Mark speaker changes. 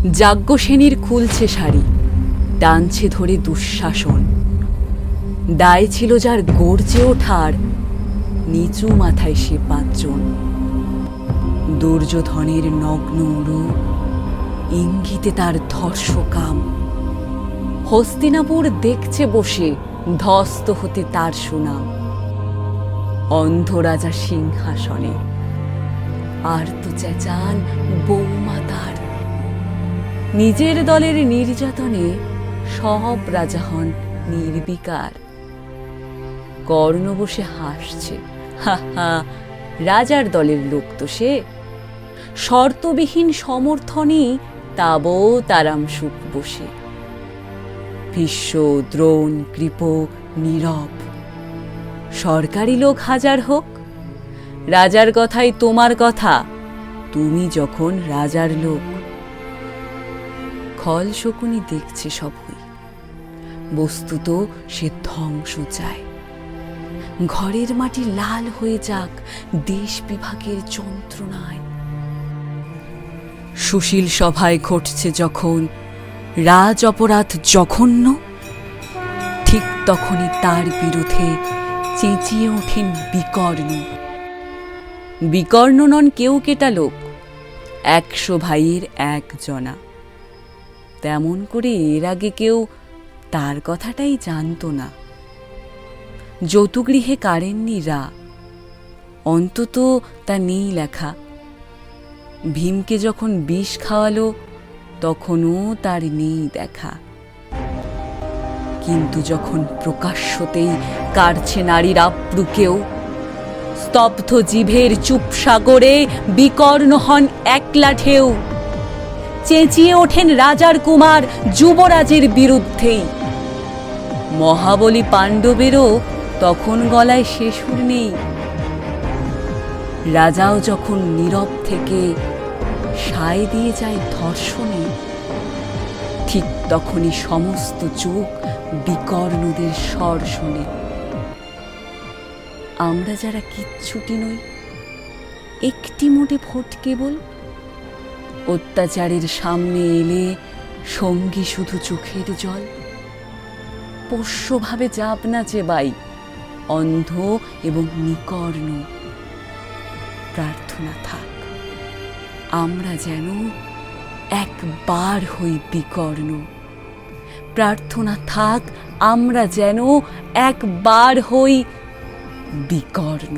Speaker 1: যাজ্ঞসেনীর খুলছে শাড়ি, টানছে ধরে দুঃশাসন। দায় ছিল যার গর্জে ওঠার, নিচু মাথায় সে 5 জন। দুর্যোধনের নগ্ন রূপ, ইঙ্গিতে তার ধর্ষকাম। হস্তিনাপুর দেখছে বসে ধস্ত হতে তার সুনাম। অন্ধ রাজা সিংহাসনে, আর তো চেঁচান বৌমা তার। নিজের দলের নির্যাতনে সব রাজা হন নির্বিকার। কর্ণ বসে হাসছে, হা হা, রাজার দলের লোক তো সে। শর্তবিহীন সমর্থনই তাবো তারাম সুখ বসে। ভীষ্ম, দ্রোণ, কৃপ, নীরব, সরকারি লোক হাজার হোক, রাজার কথাই তোমার কথা, তুমি যখন রাজার লোক। খল শকুনি দেখছে সবই, বস্তুত সে ধ্বংস চায়। ঘরের মাটি লাল হয়ে যাক দেশ বিভাগের যন্ত্রণায়। সুশীল সভায় ঘটছে যখন রাজ অপরাধ জঘন্য, ঠিক তখনই তার বিরুদ্ধে চেঁচিয়ে ওঠেন বিকর্ণ। বিকর্ণ নন কেউ কেটা লোক, 100 ভাইয়ের 1 জনা। তেমন করে এর আগে কেউ তার কথাটাই জানতো না। যৌতুগৃহে কাড়েননি রা, অন্তত তা নেই লেখা। ভীমকে যখন বিষ খাওয়ালো তখনও তার নেই দেখা। কিন্তু যখন প্রকাশ্যতেই কাড়ছে নারীর আপ্রুকেও, স্তব্ধ জিভের চুপ সাগরে বিকর্ণ হন একলা ঢেউ। চেঁচিয়ে ওঠেন রাজার কুমার যুবরাজের বিরুদ্ধেই। মহাবলী পাণ্ডবেরও তখন গলায় সে সুর নেই। রাজাও যখন নীরব থেকে সায় দিয়ে যায় ধর্ষণে, ঠিক তখনই সমস্ত চোখ বিকর্ণদের স্বর শোনে। আমরা যারা কিচ্ছুটি নই, একটি মোটে ভোট কেবল, অত্যাচারের সামনে এলে সঙ্গী শুধু চোখের জল। পোষ্যভাবে যাব না চেবাই, অন্ধ এবং নিকর্ণ। প্রার্থনা থাক আমরা যেন একবার হই বিকর্ণ। প্রার্থনা থাক আমরা যেন একবার হই বিকর্ণ।